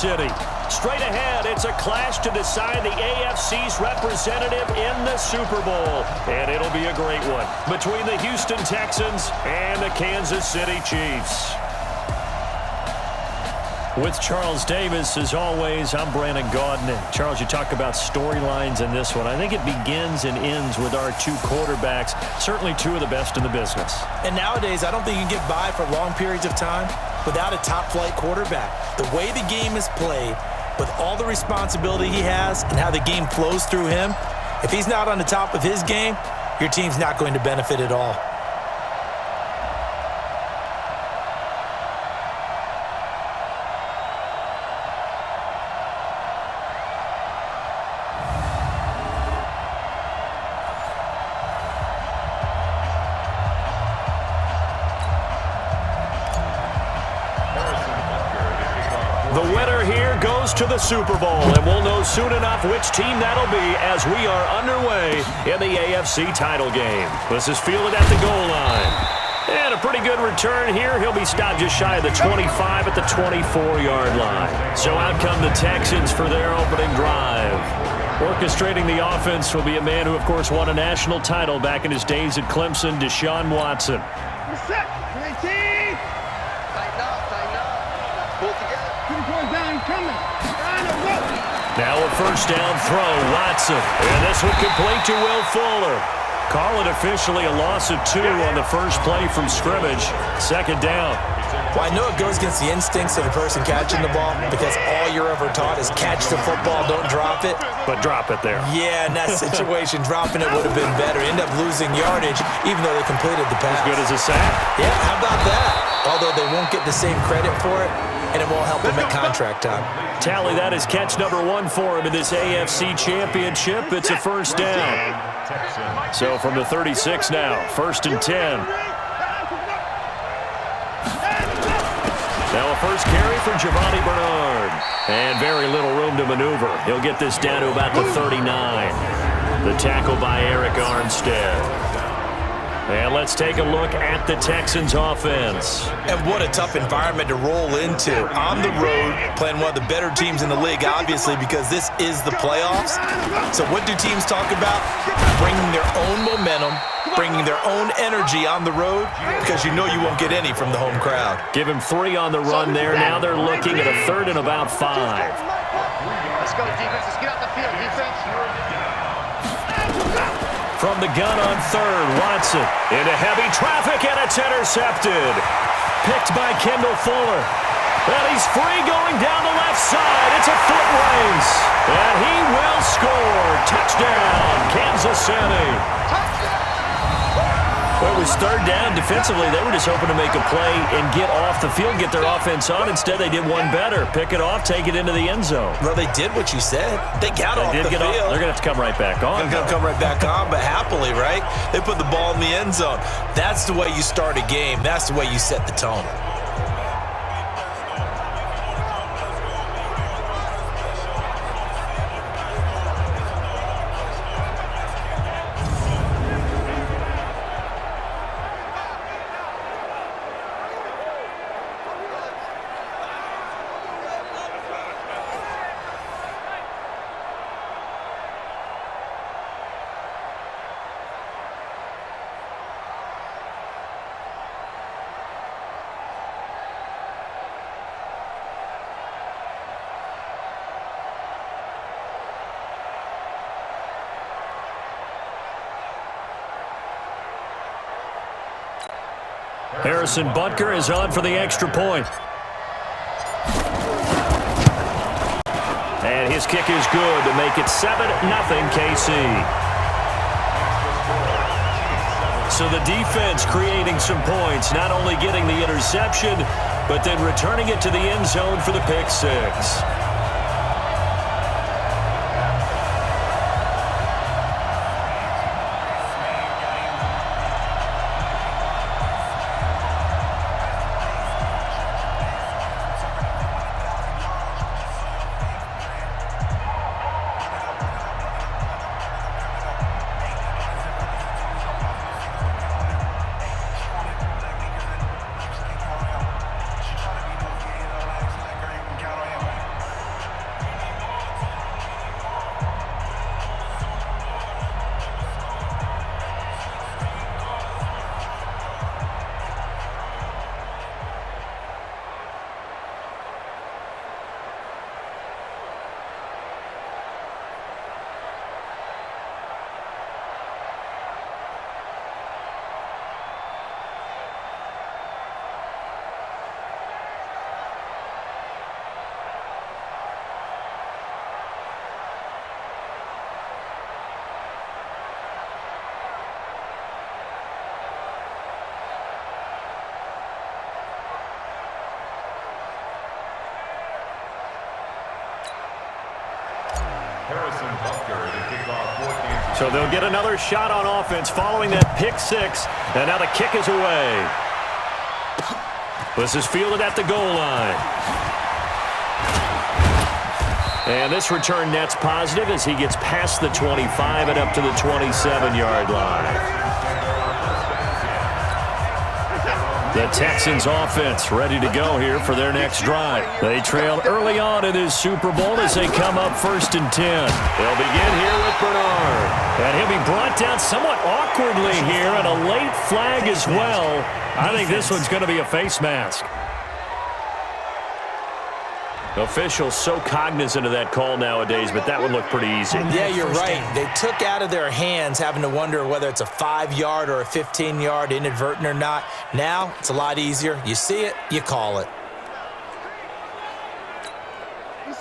City. Straight ahead, it's a clash to decide the AFC's representative in the Super Bowl. And it'll be a great one between the Houston Texans and the Kansas City Chiefs. With Charles Davis, as always, I'm Brandon Gaudin. And Charles, you talk about storylines in this one. I think it begins and ends with our two quarterbacks, certainly two of the best in the business. And nowadays, I don't think you can get by for long periods of time without a top-flight quarterback. The way the game is played, with all the responsibility he has and how the game flows through him, if he's not on the top of his game, your team's not going to benefit at all. The winner here goes to the Super Bowl, and we'll know soon enough which team that'll be as we are underway in the AFC title game. This is fielded at the goal line. And a pretty good return here. He'll be stopped just shy of the 25 at the 24-yard line. So out come the Texans for their opening drive. Orchestrating the offense will be a man who, of course, won a national title back in his days at Clemson, Deshaun Watson. Set. 19. Tighten up. Pull together. Down, coming. Now a first down throw, Watson. And this one complete to Will Fuller. Call it officially a loss of 2 on the first play from scrimmage. Second down. Well, I know it goes against the instincts of the person catching the ball because all you're ever taught is catch the football, don't drop it. But drop it there. Yeah, in that situation, dropping it would have been better. End up losing yardage even though they completed the pass. As good as a sack? Yeah, how about that? Although they won't get the same credit for it, and it won't help them at contract time. Tally, that is catch number 1 for him in this AFC Championship. It's a first down. So from the 36 now, 1st and 10. Now a first carry for Giovanni Bernard. And very little room to maneuver. He'll get this down to about the 39. The tackle by Eric Armstead. And let's take a look at the Texans offense. And what a tough environment to roll into. On the road, playing one of the better teams in the league, obviously, because this is the playoffs. So what do teams talk about? Bringing their own momentum, bringing their own energy on the road, because you know you won't get any from the home crowd. Give him 3 on the run there. Now they're looking at a 3rd and about 5. Let's go, defense. Let's get out the field, defense. From the gun on 3rd, Watson into heavy traffic, and it's intercepted. Picked by Kendall Fuller. And he's free going down the left side. It's a foot race. And he will score. Touchdown, Kansas City. Well, it was 3rd down. Defensively, they were just hoping to make a play and get off the field, get their offense on. Instead, they did one better. Pick it off, take it into the end zone. Well, they did what you said. They got off the field. They're going to have to come right back on. They're going to come right back on, but happily, right? They put the ball in the end zone. That's the way you start a game. That's the way you set the tone. Harrison Butker is on for the extra point. And his kick is good to make it 7-0 KC. So the defense creating some points, not only getting the interception, but then returning it to the end zone for the pick 6. So they'll get another shot on offense following that pick six. And now the kick is away. This is fielded at the goal line. And this return net's positive as he gets past the 25 and up to the 27-yard line. The Texans offense ready to go here for their next drive. They trail early on in this Super Bowl as they come up 1st and 10. They'll begin here with Bernard. And he'll be brought down somewhat awkwardly here, and a late flag as well. I think this one's going to be a face mask. Officials so cognizant of that call nowadays, but that would look pretty easy. Yeah, you're right. They took out of their hands having to wonder whether it's a 5-yard or a 15-yard, inadvertent or not. Now, it's a lot easier. You see it, you call it.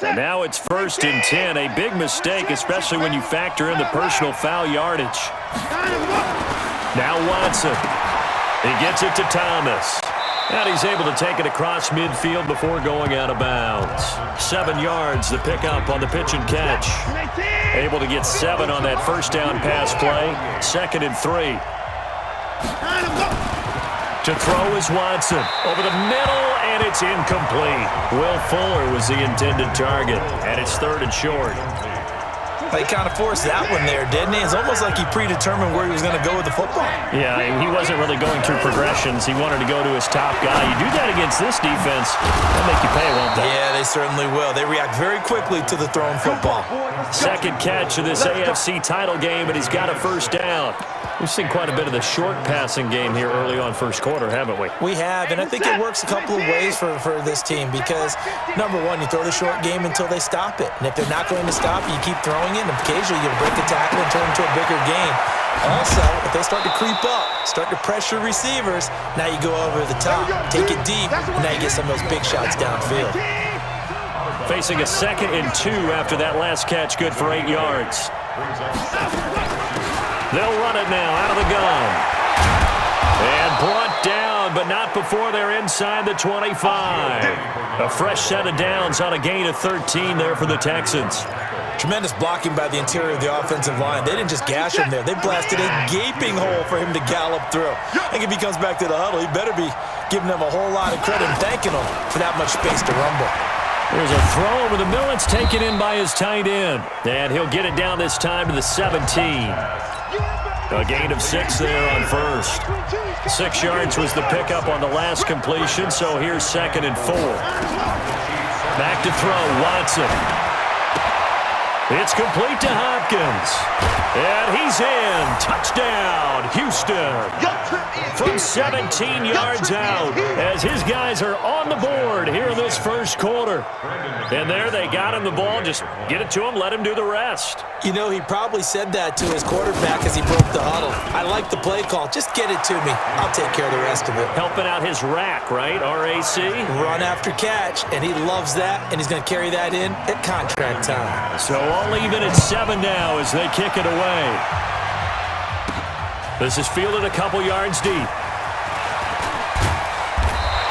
And now it's 1st and 10, a big mistake, especially when you factor in the personal foul yardage. Now Watson. He gets it to Thomas. And he's able to take it across midfield before going out of bounds. 7 yards, the pickup on the pitch and catch. Able to get 7 on that first down pass play. 2nd and 3. To throw is Watson. Over the middle, and it's incomplete. Will Fuller was the intended target, and it's 3rd and short. He kind of forced that one there, didn't he? It's almost like he predetermined where he was going to go with the football. Yeah, he wasn't really going through progressions. He wanted to go to his top guy. You do that against this defense, they'll make you pay, won't they? Yeah, they certainly will. They react very quickly to the thrown football. 2nd catch of this AFC title game, and he's got a 1st down. We've seen quite a bit of the short passing game here early on 1st quarter, haven't we? We have, and I think it works a couple of ways for this team because, number one, you throw the short game until they stop it. And if they're not going to stop, you keep throwing it, and occasionally you'll break the tackle and turn it into a bigger game. Also, if they start to creep up, start to pressure receivers, now you go over the top, take it deep, and now you get some of those big shots downfield. Facing a 2nd and 2 after that last catch, good for 8 yards. They'll run it now out of the gun. And brought down, but not before they're inside the 25. A fresh set of downs on a gain of 13 there for the Texans. Tremendous blocking by the interior of the offensive line. They didn't just gash him there. They blasted a gaping hole for him to gallop through. I think if he comes back to the huddle, he better be giving them a whole lot of credit and thanking them for that much space to rumble. There's a throw over the middle. It's taken in by his tight end. And he'll get it down this time to the 17. A gain of 6 there on 1st. 6 yards was the pickup on the last completion, so here's 2nd and 4. Back to throw, Watson. It's complete to Hopkins. And he's in. Touchdown, Houston. From 17 yards out as his guys are on the board here in this 1st quarter. And there they got him the ball. Just get it to him, let him do the rest. You know, he probably said that to his quarterback as he broke the huddle. I like the play call. Just get it to me. I'll take care of the rest of it. Helping out his rack, right? RAC. Run after catch, and he loves that, and he's going to carry that in at contract time. So all even at 7 now as they kick it away. This is fielded a couple yards deep.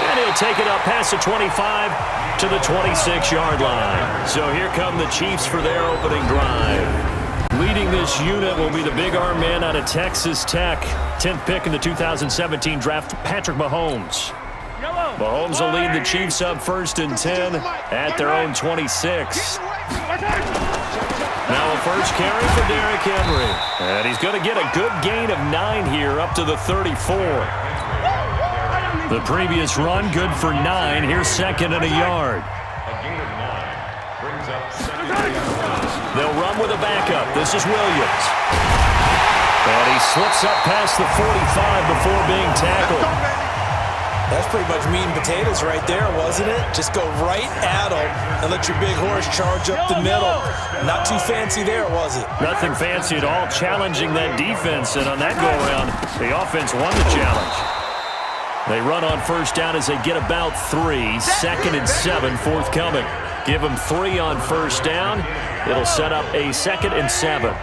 And he'll take it up past the 25 to the 26-yard line. So here come the Chiefs for their opening drive. Leading this unit will be the big arm man out of Texas Tech. 10th pick in the 2017 draft, Patrick Mahomes. Mahomes will lead the Chiefs up 1st and 10 at their own 26. Now a first carry for Derrick Henry. And he's going to get a good gain of 9 here up to the 34. The previous run, good for 9. Here's 2nd and a yard. They'll run with a backup. This is Williams. And he slips up past the 45 before being tackled. That's pretty much meat and potatoes right there, wasn't it? Just go right at him and let your big horse charge up the middle. Not too fancy there, was it? Nothing fancy at all, challenging that defense. And on that go-around, the offense won the challenge. They run on 1st down as they get about 3. 2nd and 7 forthcoming. Give them 3 on 1st down. It'll set up a 2nd and 7.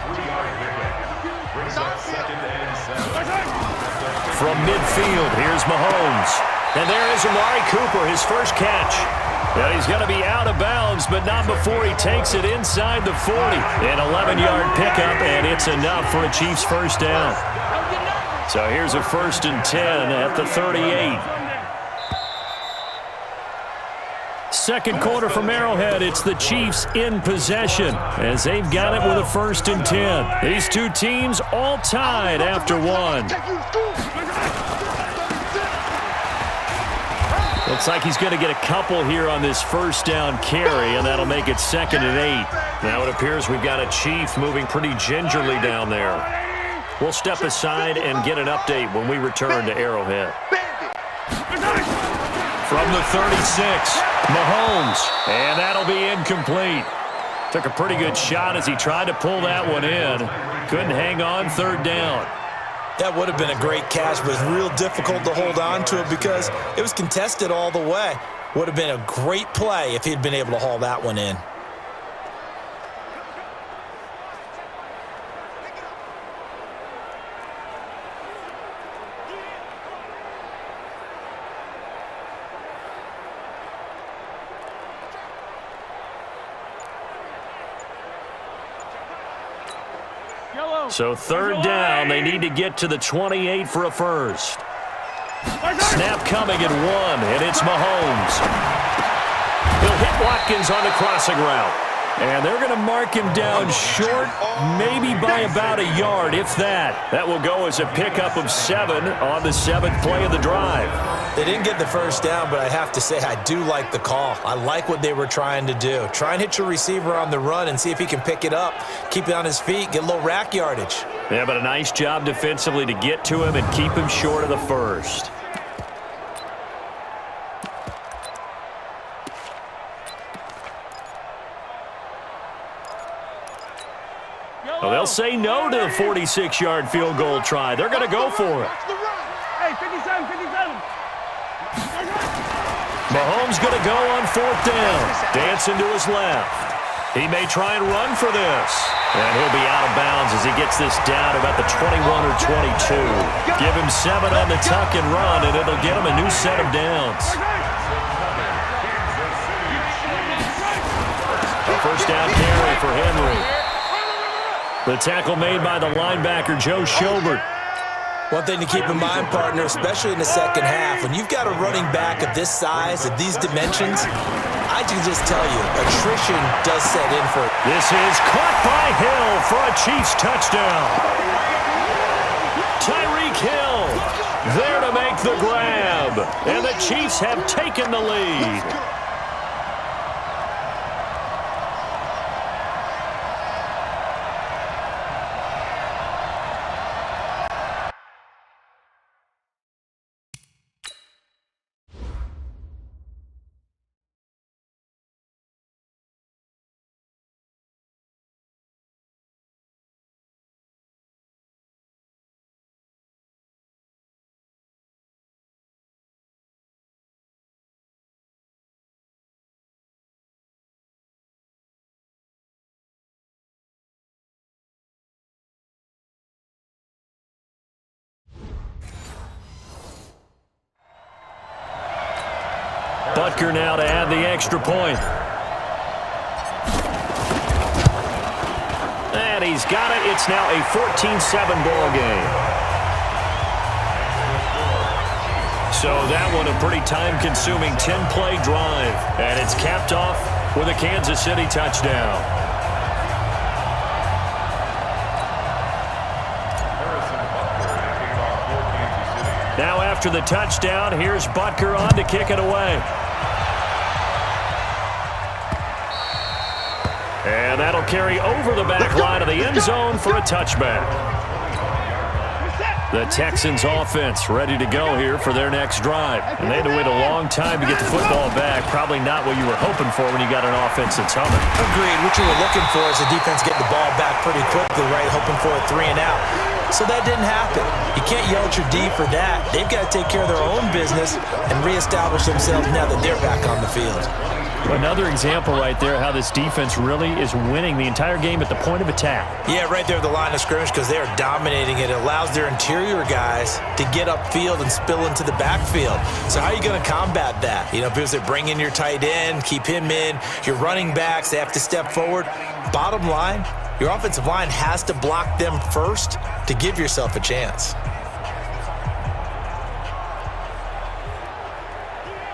From midfield, here's Mahomes. And there is Amari Cooper, his first catch. And he's going to be out of bounds, but not before he takes it inside the 40. An 11-yard pickup, and it's enough for a Chiefs first down. So here's a 1st and 10 at the 38. Second quarter from Arrowhead. It's the Chiefs in possession as they've got it with a 1st and 10. These two teams all tied after one. Looks like he's going to get a couple here on this first down carry, and that'll make it 2nd and 8. Now it appears we've got a Chief moving pretty gingerly down there. We'll step aside and get an update when we return to Arrowhead. From the 36, Mahomes, and that'll be incomplete. Took a pretty good shot as he tried to pull that one in. Couldn't hang on, 3rd down. That would have been a great catch, but it was real difficult to hold on to it because it was contested all the way. Would have been a great play if he'd been able to haul that one in. So 3rd down, they need to get to the 28 for a first. Snap coming at 1, and it's Mahomes. He'll hit Watkins on the crossing route. And they're going to mark him down short, maybe by about a yard, if that. That will go as a pickup of 7 on the 7th play of the drive. They didn't get the first down, but I have to say I do like the call. I like what they were trying to do. Try and hit your receiver on the run and see if he can pick it up, keep it on his feet, get a little rack yardage. Yeah, but a nice job defensively to get to him and keep him short of the first. Well, they'll say no to the 46-yard field goal try. They're going to go for it. Hey, 57, 57. Mahomes going to go on 4th down. Dancing to his left. He may try and run for this. And he'll be out of bounds as he gets this down about the 21 or 22. Give him 7 on the tuck and run, and it'll get him a new set of downs. A first down carry for Henry. The tackle made by the linebacker, Joe Schobert. One thing to keep in mind, partner, especially in the second half, when you've got a running back of this size, of these dimensions, I can just tell you, attrition does set in for it. This is caught by Hill for a Chiefs touchdown. Tyreek Hill there to make the grab, and the Chiefs have taken the lead. Butker now to add the extra point. And he's got it. It's now a 14-7 ball game. So that one a pretty time-consuming 10-play drive. And it's capped off with a Kansas City touchdown. Now after the touchdown, here's Butker on to kick it away. And that'll carry over the back line of the end zone for a touchback. The Texans offense ready to go here for their next drive. And they had to wait a long time to get the football back. Probably not what you were hoping for when you got an offense that's humming. Agreed. What you were looking for is the defense getting the ball back pretty quickly, right? Hoping for a 3 and out. So that didn't happen. You can't yell at your D for that. They've got to take care of their own business and reestablish themselves now that they're back on the field. Another example right there how this defense really is winning the entire game at the point of attack. Yeah, right there at the line of scrimmage because they are dominating it. It allows their interior guys to get upfield and spill into the backfield. So how are you going to combat that? You know, because they bring in your tight end, keep him in. Your running backs, they have to step forward. Bottom line, your offensive line has to block them first to give yourself a chance.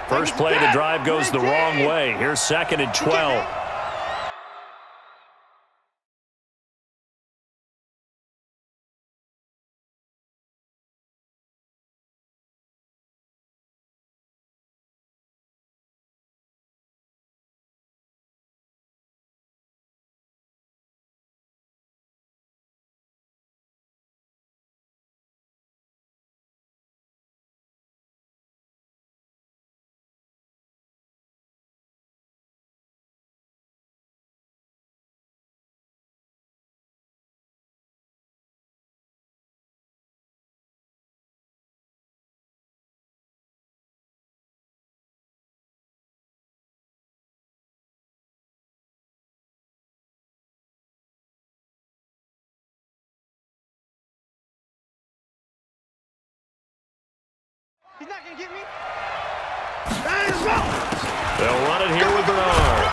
First play of the drive goes the wrong way. Here's 2nd and 12. He's not going to get me. They'll run it here with Bernard.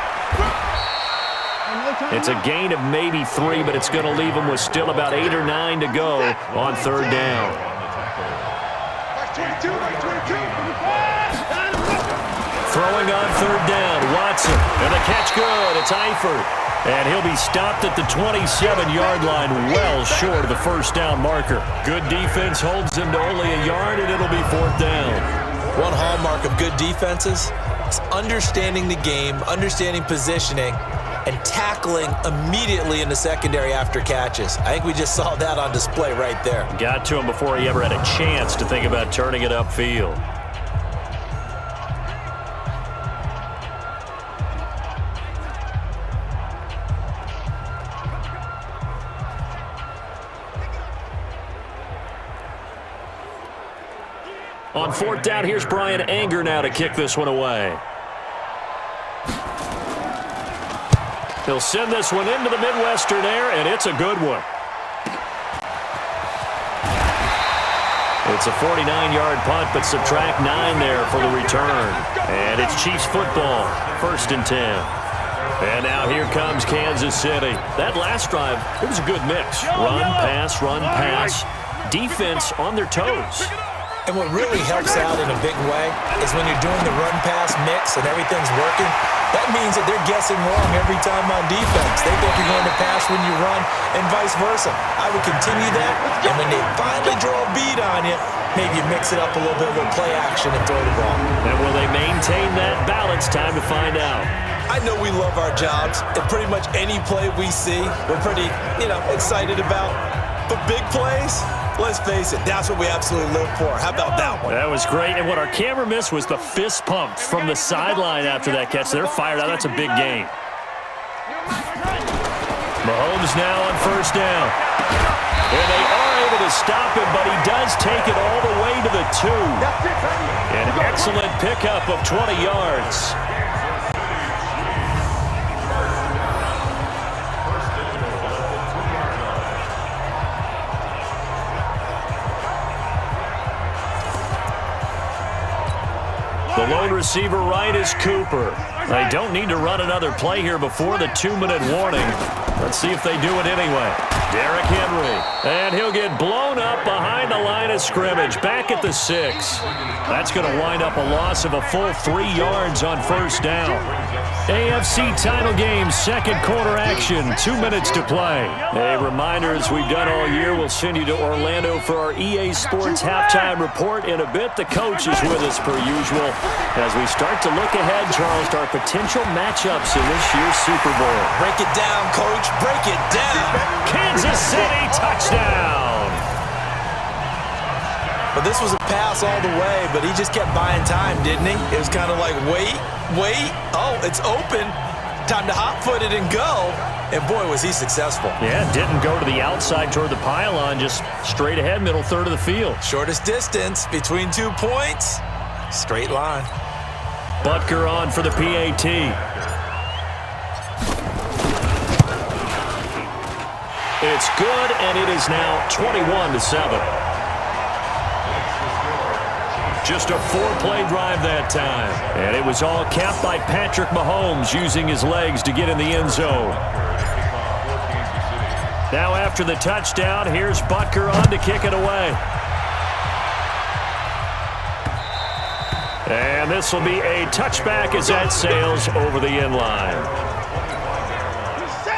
It's a gain of maybe 3, but it's going to leave them with still about 8 or 9 to go on 3rd down. Throwing on 3rd down, Watson. And the catch good. It's Eifert. And he'll be stopped at the 27-yard line, well short of the 1st down marker. Good defense holds him to only a yard, and it'll be 4th down. One hallmark of good defenses is understanding the game, understanding positioning, and tackling immediately in the secondary after catches. I think we just saw that on display right there. Got to him before he ever had a chance to think about turning it upfield. On 4th down, here's Brian Anger now to kick this one away. He'll send this one into the Midwestern air, and it's a good one. It's a 49-yard punt, but subtract 9 there for the return. And it's Chiefs football, 1st and 10. And now here comes Kansas City. That last drive, it was a good mix. Run, pass. Defense on their toes. And what really helps out in a big way is when you're doing the run-pass mix and everything's working, that means that they're guessing wrong every time on defense. They think you're going to pass when you run and vice versa. I would continue that, and when they finally draw a bead on you, maybe you mix it up a little bit with play action and throw the ball. And will they maintain that balance? Time to find out. I know we love our jobs, and pretty much any play we see, we're pretty, excited about. But big plays, let's face it, that's what we absolutely live for. How about that one? That was great. And what our camera missed was the fist pump from the sideline after that catch. They're fired out. That's a big game. Mahomes now on 1st down. And they are able to stop him, but he does take it all the way to the 2. An excellent pickup of 20 yards. The lone receiver right is Cooper. They don't need to run another play here before the 2-minute warning. Let's see if they do it anyway. Derrick Henry. And he'll get blown up behind the line of scrimmage. Back at the 6. That's going to wind up a loss of a full 3 yards on 1st down. AFC title game, 2nd quarter action. 2 minutes to play. A reminder, as we've done all year, we'll send you to Orlando for our EA Sports halftime report in a bit. The coach is with us per usual as we start to look ahead, Charles, to our potential matchups in this year's Super Bowl. Break it down, Coach. Break it down. Kansas City touchdown. But this was a pass all the way, but he just kept buying time, didn't he? It was kind of like, wait. Oh, it's open. Time to hot-foot it and go. And boy, was he successful. Yeah, didn't go to the outside toward the pylon, just straight ahead, middle third of the field. Shortest distance between 2 points. Straight line. Butker on for the PAT. It's good, and it is now 21-7. Just a 4-play drive that time. And it was all capped by Patrick Mahomes using his legs to get in the end zone. Now after the touchdown, here's Butker on to kick it away. And this will be a touchback as that sails over the end line.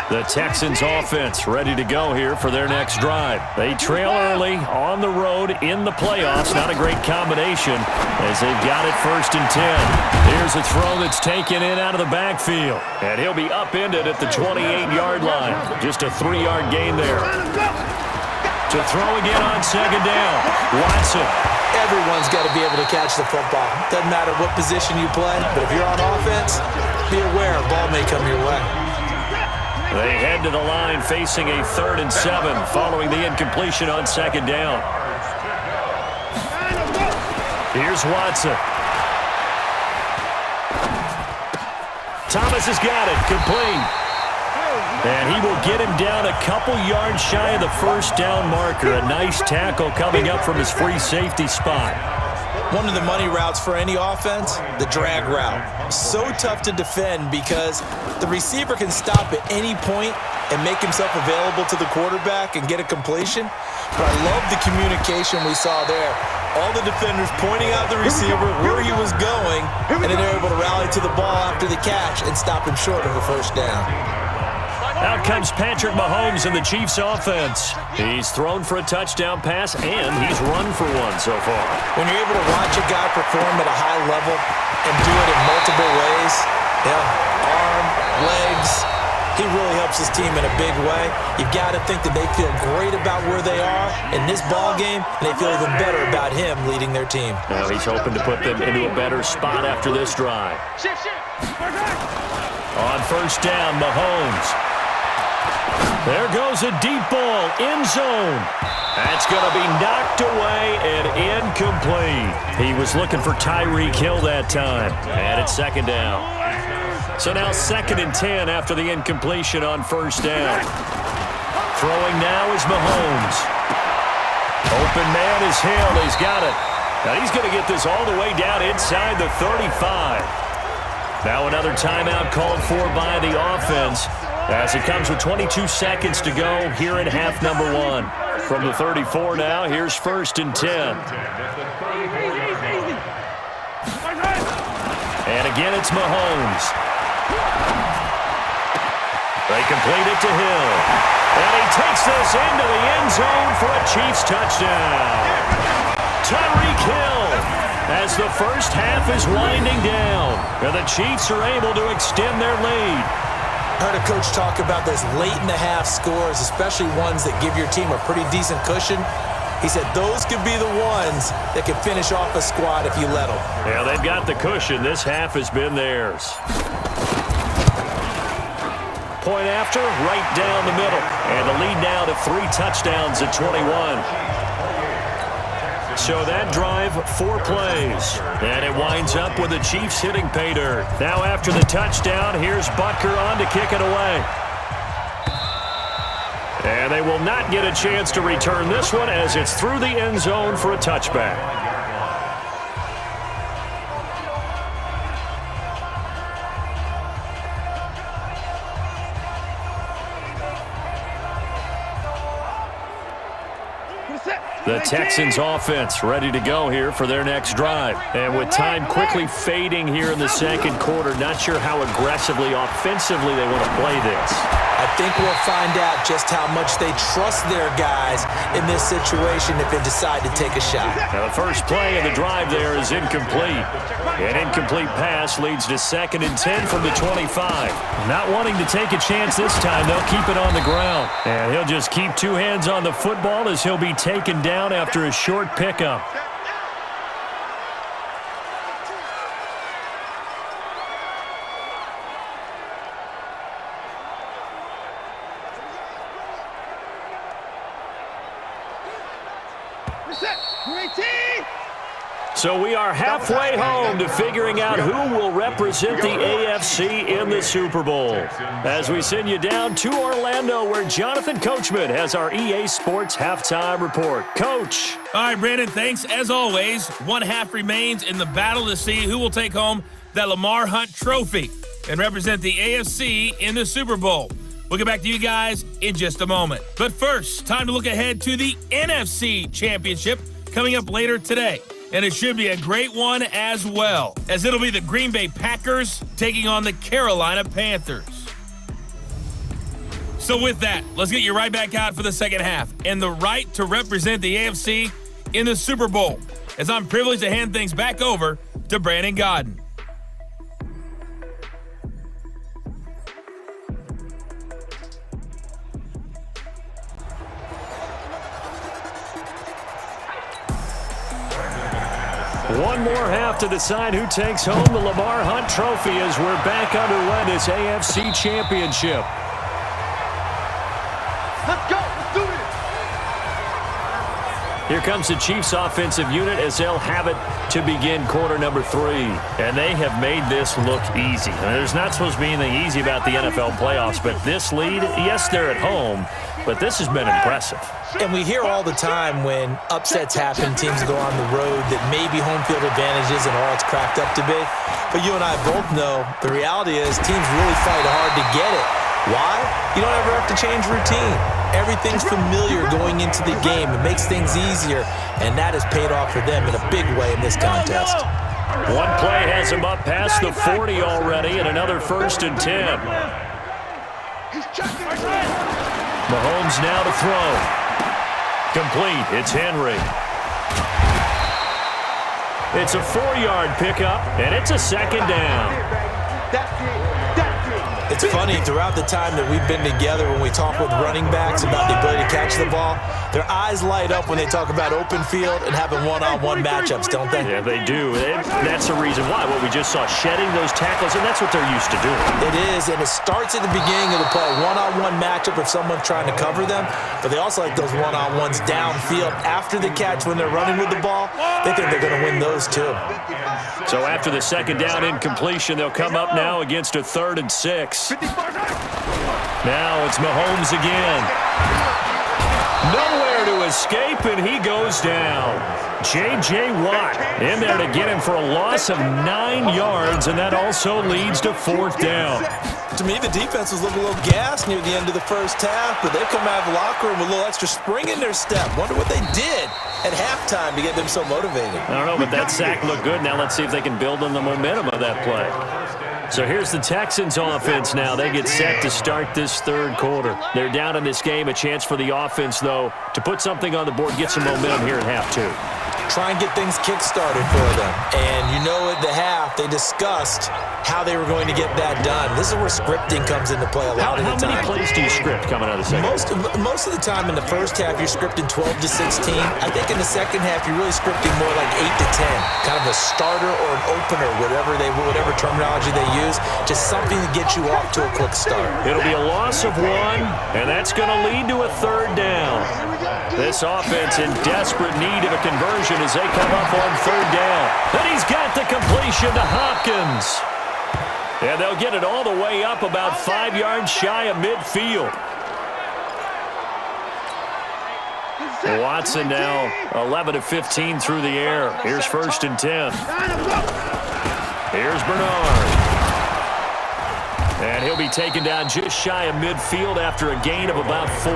The Texans offense ready to go here for their next drive. They trail early on the road in the playoffs. Not a great combination as they've got it 1st and 10. Here's a throw that's taken in out of the backfield. And he'll be upended at the 28-yard line. Just a 3-yard gain there. To throw again on 2nd down. Watson. Everyone's got to be able to catch the football. Doesn't matter what position you play, but if you're on offense, be aware a ball may come your way. They head to the line facing a 3rd and 7 following the incompletion on 2nd down. Here's Watson. Thomas has got it, complete. And he will get him down a couple yards shy of the 1st down marker. A nice tackle coming up from his free safety spot. One of the money routes for any offense, the drag route. So tough to defend because the receiver can stop at any point and make himself available to the quarterback and get a completion. But I love the communication we saw there. All the defenders pointing out the receiver where he was going, and then they're able to rally to the ball after the catch and stop him short of a 1st down. Out comes Patrick Mahomes in the Chiefs offense. He's thrown for a touchdown pass, and he's run for one so far. When you're able to watch a guy perform at a high level and do it in multiple ways, arm, legs, he really helps his team in a big way. You've got to think that they feel great about where they are in this ball game, and they feel even better about him leading their team. Now he's hoping to put them into a better spot after this drive. On 1st down, Mahomes. There goes a deep ball, end zone. That's going to be knocked away and incomplete. He was looking for Tyreek Hill that time. And it's 2nd down. So now 2nd and 10 after the incompletion on 1st down. Throwing now is Mahomes. Open man is Hill. He's got it. Now he's going to get this all the way down inside the 35. Now another timeout called for by the offense, as it comes with 22 seconds to go here in half number 1. From the 34 now, here's 1st and 10. And again, it's Mahomes. They complete it to Hill. And he takes this into the end zone for a Chiefs touchdown. Tyreek Hill, as the first half is winding down, and the Chiefs are able to extend their lead. I heard a coach talk about those late-in-the-half scores, especially ones that give your team a pretty decent cushion. He said those could be the ones that can finish off a squad if you let them. Yeah, they've got the cushion. This half has been theirs. Point after, right down the middle. And the lead now to 3 touchdowns at 21. So that drive, 4 plays. And it winds up with the Chiefs hitting pay dirt. Now after the touchdown, here's Butker on to kick it away. And they will not get a chance to return this one as it's through the end zone for a touchback. The Texans offense ready to go here for their next drive. And with time quickly fading here in the second quarter, not sure how aggressively, offensively they want to play this. I think we'll find out just how much they trust their guys in this situation if they decide to take a shot. Now the first play of the drive there is incomplete. An incomplete pass leads to 2nd and 10 from the 25. Not wanting to take a chance this time, they'll keep it on the ground. And he'll just keep 2 hands on the football as he'll be taken down after a short pickup. So we are halfway home to figuring out who will represent the AFC in the Super Bowl. As we send you down to Orlando, where Jonathan Coachman has our EA Sports Halftime Report. Coach. All right, Brandon, thanks. As always, one half remains in the battle to see who will take home that Lamar Hunt trophy and represent the AFC in the Super Bowl. We'll get back to you guys in just a moment. But first, time to look ahead to the NFC Championship coming up later today. And it should be a great one as well, as it'll be the Green Bay Packers taking on the Carolina Panthers. So with that, let's get you right back out for the second half and the right to represent the AFC in the Super Bowl, as I'm privileged to hand things back over to Brandon Godden. One more half to decide who takes home the Lamar Hunt trophy as we're back underway this AFC Championship. Let's go. Let's do it. Here comes the Chiefs offensive unit as they'll have it to begin quarter number 3. And they have made this look easy. I mean, there's not supposed to be anything easy about the NFL playoffs, but this lead, yes, they're at home, but this has been impressive. And we hear all the time when upsets happen, teams go on the road, that maybe home field advantage isn't all it's cracked up to be. But you and I both know the reality is teams really fight hard to get it. Why? You don't ever have to change routine. Everything's familiar going into the game. It makes things easier, and that has paid off for them in a big way in this contest. One play has him up past the 40 already, and another 1st and 10. Mahomes now to throw. Complete. It's Henry. It's a 4-yard pickup, and it's a second down. It's funny, throughout the time that we've been together, when we talk with running backs about the ability to catch the ball, their eyes light up when they talk about open field and having one-on-one matchups, don't they? Yeah, they do. That's the reason why. What we just saw, shedding those tackles, and that's what they're used to doing. It is, and it starts at the beginning of the play. One-on-one matchup if someone's trying to cover them, but they also like those one-on-ones downfield after the catch when they're running with the ball. They think they're going to win those too. So after the second down incompletion, they'll come up now against a 3rd and 6. Now it's Mahomes again. Nowhere to escape, and he goes down. J.J. Watt in there to get him for a loss of 9 yards, and that also leads to 4th down. To me, the defense was looking a little gassed near the end of the first half, but they come out of the locker room with a little extra spring in their step. Wonder what they did at halftime to get them so motivated. I don't know, but that sack looked good. Now let's see if they can build on the momentum of that play. So here's the Texans offense now. They get set to start this 3rd quarter. They're down in this game. A chance for the offense, though, to put something on the board, get some momentum here at half 2. Try and get things kick-started for them. And you know at the half, they discussed how they were going to get that done. This is where scripting comes into play a lot of the time. How many plays do you script coming out of the second half? Most of the time in the first half, you're scripting 12 to 16. I think in the second half, you're really scripting more like 8 to 10. Kind of a starter or an opener, whatever terminology they use. Just something to get you off to a quick start. It'll be a loss of 1, and that's going to lead to a 3rd down. This offense in desperate need of a conversion as they come up on 3rd down. And he's got the completion to Hopkins. And they'll get it all the way up about 5 yards shy of midfield. Watson now 11 of 15 through the air. Here's 1st and 10. Here's Bernard. And he'll be taken down just shy of midfield after a gain of about 4.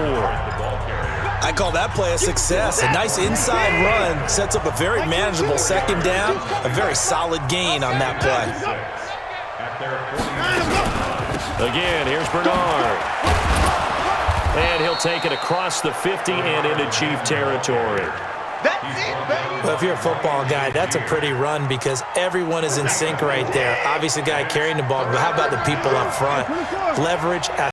I call that play a success. A nice inside run sets up a very manageable 2nd down. A very solid gain on that play. Again, here's Bernard. And he'll take it across the 50 and into Chief territory. Well, if you're a football guy, that's a pretty run because everyone is in sync right there. Obviously, the guy carrying the ball, but how about the people up front? Leverage,